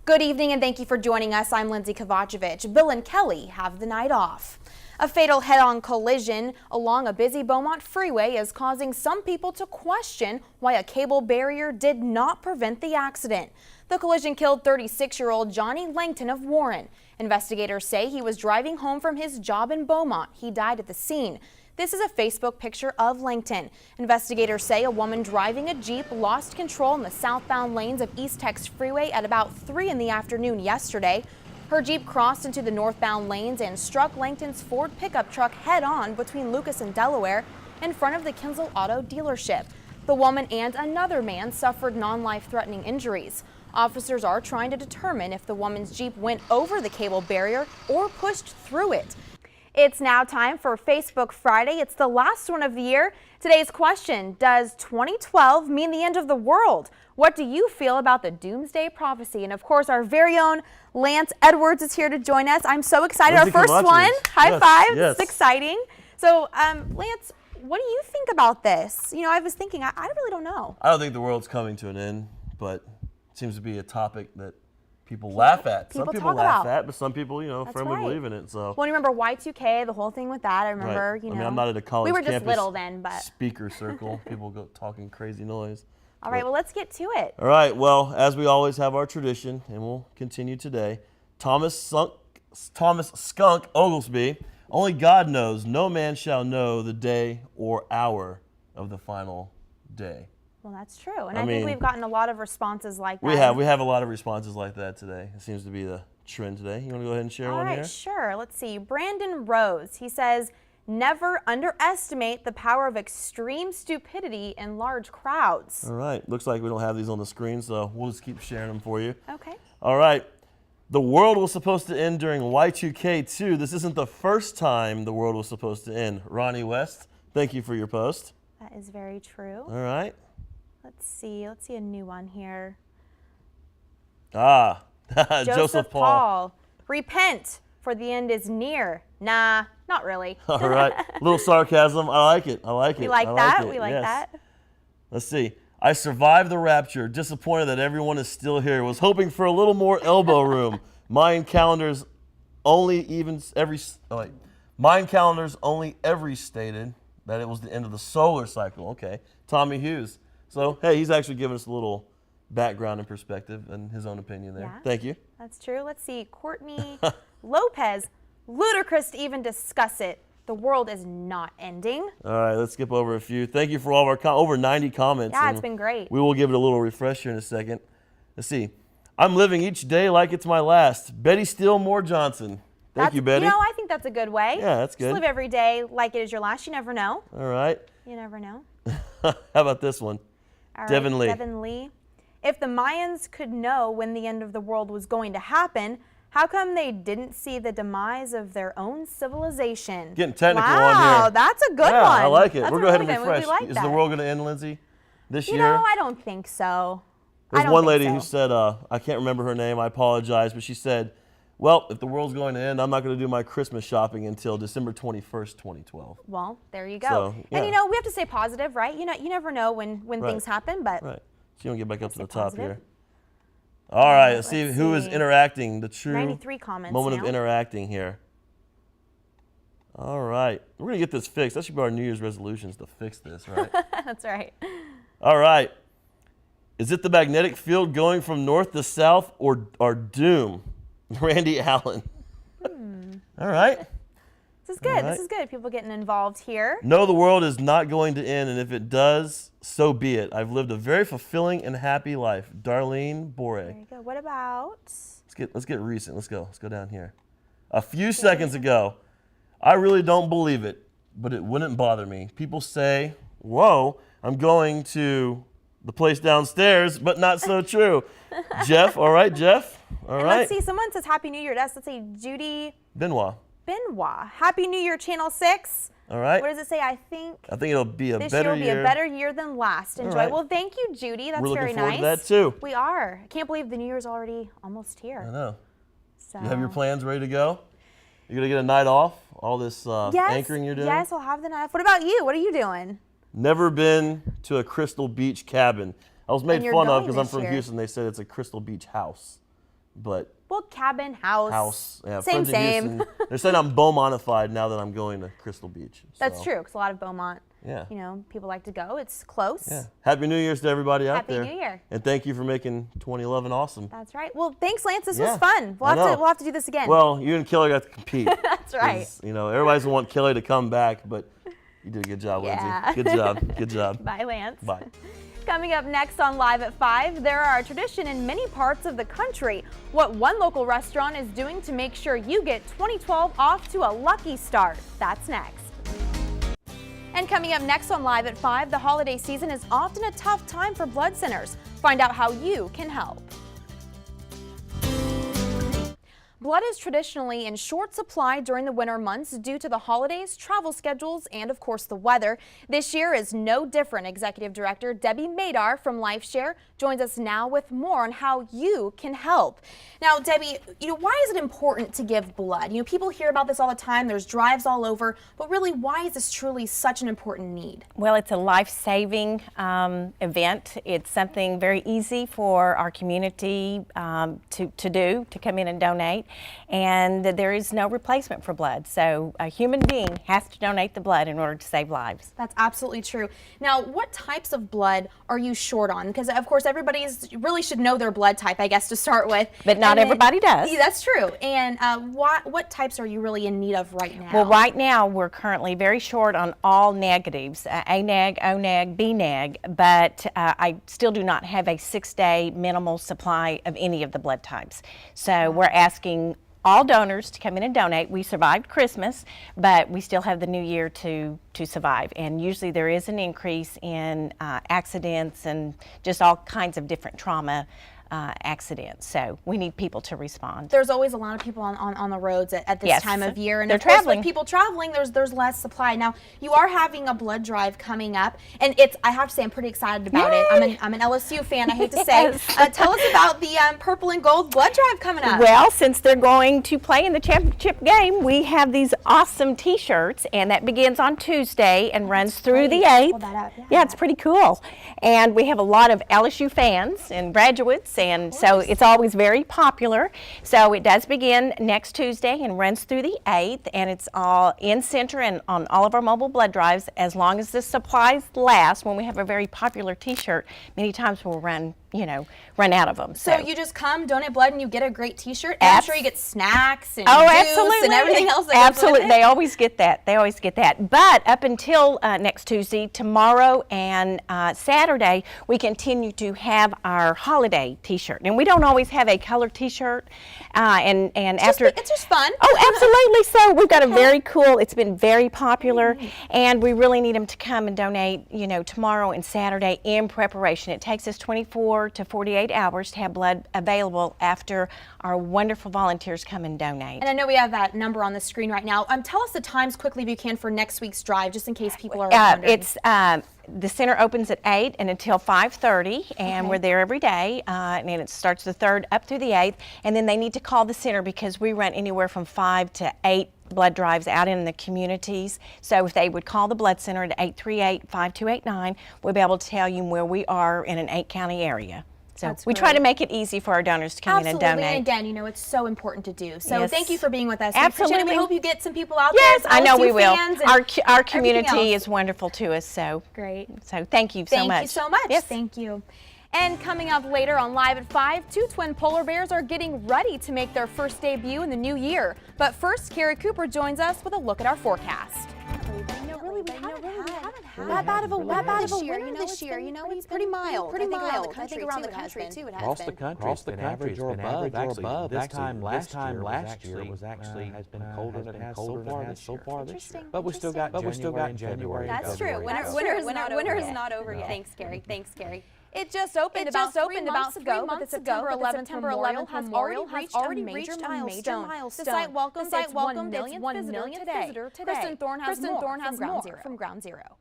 Good evening and thank you for joining us. I'm Lindsey Kovacevic. Bill and Kelly have the night off. A fatal head-on collision along a busy Beaumont freeway is causing some people to question why a cable barrier did not prevent the accident. The collision killed 36-year-old Johnny Langton of Warren. Investigators say he was driving home from his job in Beaumont. He died at the scene. This is a Facebook picture of Langton. Investigators say a woman driving a Jeep lost control in the southbound lanes of East Tex Freeway at about 3 in the afternoon yesterday. Her Jeep crossed into the northbound lanes and struck Langton's Ford pickup truck head-on between Lucas and Delaware in front of the Kinzel Auto dealership. The woman and another man suffered non-life-threatening injuries. Officers are trying to determine if the woman's Jeep went over the cable barrier or pushed through it. It's now time for Facebook Friday. It's the last one of the year. Today's question, does 2012 mean the end of the world? What do you feel about the doomsday prophecy? And of course, our very own Lance Edwards is here to join us. I'm so excited. Lindsey Our first Kovacevic. one. High five. Yes. It's exciting. So, Lance, what do you think about this? You know, I was thinking, I really don't know. I don't think the world's coming to an end, but it seems to be a topic that people laugh at. Some people laugh at, but some people, firmly believe in it. So. Well, you remember Y2K, the whole thing with that. I remember, I mean, I'm not at a college we were just campus little then, but speaker circle. People go talking crazy noise. All right, well, let's get to it. All right, well, as we always have our tradition, and we'll continue today. Thomas Skunk Oglesby, only God knows, no man shall know the day or hour of the final day. Well, that's true. And I think we've gotten a lot of responses like that. We have a lot of responses like that today. It seems to be the trend today. You want to go ahead and share one here? All right, sure. Let's see. Brandon Rose, he says, never underestimate the power of extreme stupidity in large crowds. All right. Looks like we don't have these on the screen, so we'll just keep sharing them for you. Okay. All right. The world was supposed to end during Y2K too. This isn't the first time the world was supposed to end. Ronnie West, thank you for your post. That is very true. All right. Let's see a new one here. Joseph Paul. Repent, for the end is near. Nah, not really. All right. A little sarcasm. I like it. We like that. We like that. Let's see. I survived the rapture. Disappointed that everyone is still here. Was hoping for a little more elbow room. Mayan calendars only every stated that it was the end of the solar cycle. Okay. Tommy Hughes. So, hey, he's actually giving us a little background and perspective and his own opinion there. Yeah, thank you. That's true. Let's see. Courtney Lopez. Ludicrous to even discuss it. The world is not ending. All right, let's skip over a few. Thank you for all of our over 90 comments. Yeah, it's been great. We will give it a little refresh here in a second. Let's see. I'm living each day like it's my last. Betty Steele Moore Johnson. Thank you, Betty. You know, I think that's a good way. Yeah, that's good. Just live every day like it is your last. You never know. All right. You never know. How about this one? All Devin right, Lee. Devin Lee. If the Mayans could know when the end of the world was going to happen, how come they didn't see the demise of their own civilization? Getting technical on here. Wow, that's a good one. I like it. That's We'll go ahead and really refresh. We like Is that. the world going to end, Lindsay, this year? You know, I don't think so. There's one lady who said, I can't remember her name, I apologize, but she said, well, if the world's going to end, I'm not going to do my Christmas shopping until December 21st, 2012. Well, there you go. So, yeah. And, you know, we have to stay positive, right? You never know when things happen, but. Right. So you don't get back up to the top positive. here. All right, let's see who is interacting. The true 93 comments moment now. of interacting here. All right. We're going to get this fixed. That should be our New Year's resolutions to fix this, right? That's right. All right. Is it the magnetic field going from north to south or doom? Randy Allen. All right. This is good. Right. This is good. People getting involved here. No, the world is not going to end, and if it does, so be it. I've lived a very fulfilling and happy life. Darlene Bore. There you go. What about? Let's get recent. Let's go down here. A few seconds ago, I really don't believe it, but it wouldn't bother me. People say, whoa, I'm going to the place downstairs, but not so true. Jeff, all right, Jeff? All right. Let's see, someone says Happy New Year to us. Let's say Judy Benoit. Happy New Year, Channel 6. All right. What does it say? I think it'll be a this better year will be a better year than last. Enjoy. right. Well, thank you, Judy. That's We're very looking forward nice. to that, too. We are. I can't believe the New Year's already almost here. I know. So. You have your plans ready to go? You're going to get a night off? All this anchoring you're doing? Yes, I'll have the night off. What about you? What are you doing? Never been to a Crystal Beach cabin. I was made you're fun of going because I'm this from year. Houston. They said it's a Crystal Beach house. but Well, cabin, house. Yeah, same, friends in same. Houston, they're saying I'm Beaumontified now that I'm going to Crystal Beach. That's so, true, because a lot of Beaumont, Yeah. people like to go. It's close. Yeah. Happy New Year's to everybody out there. Happy New Year. And thank you for making 2011 awesome. That's right. Well, thanks, Lance. This Yeah, was fun. I know. We'll have to do this again. Well, you and Kelly got to compete. That's right. Everybody's want Kelly to come back, but you did a good job, Yeah. Lindsey. Good job. Good job. Bye, Lance. Bye. Coming up next on Live at 5, there are a tradition in many parts of the country. What one local restaurant is doing to make sure you get 2012 off to a lucky start. That's next. And coming up next on Live at 5, the holiday season is often a tough time for blood centers. Find out how you can help. Blood is traditionally in short supply during the winter months due to the holidays, travel schedules, and of course the weather. This year is no different. Executive Director Debbie Madar from LifeShare joins us now with more on how you can help. Now, Debbie, why is it important to give blood? People hear about this all the time. There's drives all over, but really, why is this truly such an important need? Well, it's a life-saving event. It's something very easy for our community to come in and donate. And there is no replacement for blood. So a human being has to donate the blood in order to save lives. That's absolutely true. Now, what types of blood are you short on? Because, of course, everybody really should know their blood type, I guess, to start with. But not everybody does. Yeah, that's true. And what types are you really in need of right now? Well, right now, we're currently very short on all negatives, A neg, O neg, B neg, but I still do not have a 6-day minimal supply of any of the blood types. So we're asking all donors to come in and donate. We survived Christmas, but we still have the new year to survive. And usually there is an increase in accidents and just all kinds of different trauma accidents. So we need people to respond. There's always a lot of people on the roads at this Yes. time of year. And They're of course, traveling. with people traveling, there's less supply. Now, you are having a blood drive coming up, and I have to say, I'm pretty excited about it. I'm an LSU fan, I hate to say. Yes. Tell us about the purple and gold blood drive coming up. Well, since they're going to play in the championship game, we have these awesome t-shirts, and that begins on Tuesday and runs through the 8th. Pull that up, Yeah, it's pretty cool. And we have a lot of LSU fans and graduates, and so it's always very popular. So it does begin next Tuesday and runs through the 8th, and it's all in center and on all of our mobile blood drives as long as the supplies last. When we have a very popular t-shirt, many times we'll run out of them. So you just come, donate blood, and you get a great t-shirt. And I'm sure you get snacks and Oh, juice absolutely. and everything else that goes Absolutely. with it. They always get that. They always get that. But up until next Tuesday, tomorrow, and Saturday, we continue to have our holiday t-shirt. And we don't always have a color t-shirt. It's just fun. Oh, absolutely. So we've got a very cool, it's been very popular, and we really need them to come and donate, tomorrow and Saturday in preparation. It takes us 24 to 48 hours to have blood available after our wonderful volunteers come and donate. And I know we have that number on the screen right now. Tell us the times quickly if you can for next week's drive, just in case people are wondering. It's the center opens at 8 and until 5:30, and we're there every day. And it starts the 3rd up through the 8th, and then they need to call the center because we run anywhere from 5 to 8 blood drives out in the communities. So if they would call the blood center at 838-5289, we'll be able to tell you where we are in an 8-county area. So That's we try great. to make it easy for our donors to come in and donate. And again, it's so important to do. So Yes. thank you for being with us. Absolutely. We appreciate it. We hope you get some people out Yes, there. I know LSU we will. fans and Our everything community else. is wonderful to us. So Great. So thank you so much. Thank you so much. Yes. Thank you. And coming up later on Live at 5, 2 twin polar bears are getting ready to make their first debut in the new year. But first, Carrie Cooper joins us with a look at our forecast. We haven't had that bad of a winter this year. It's pretty mild. I think around the country too. It has Across been. the country, Across it's the been country, average or it's been above. average or Actually, above. this Actually, time last year has been colder than it has so far this year. But we still got January. That's true. Winter is not over yet. Thanks, Gary. It just opened about 3 months ago, but the September 11th Memorial has already reached a major milestone. The site welcomed its 1 millionth visitor today. Kristen Thorne has more from Ground Zero.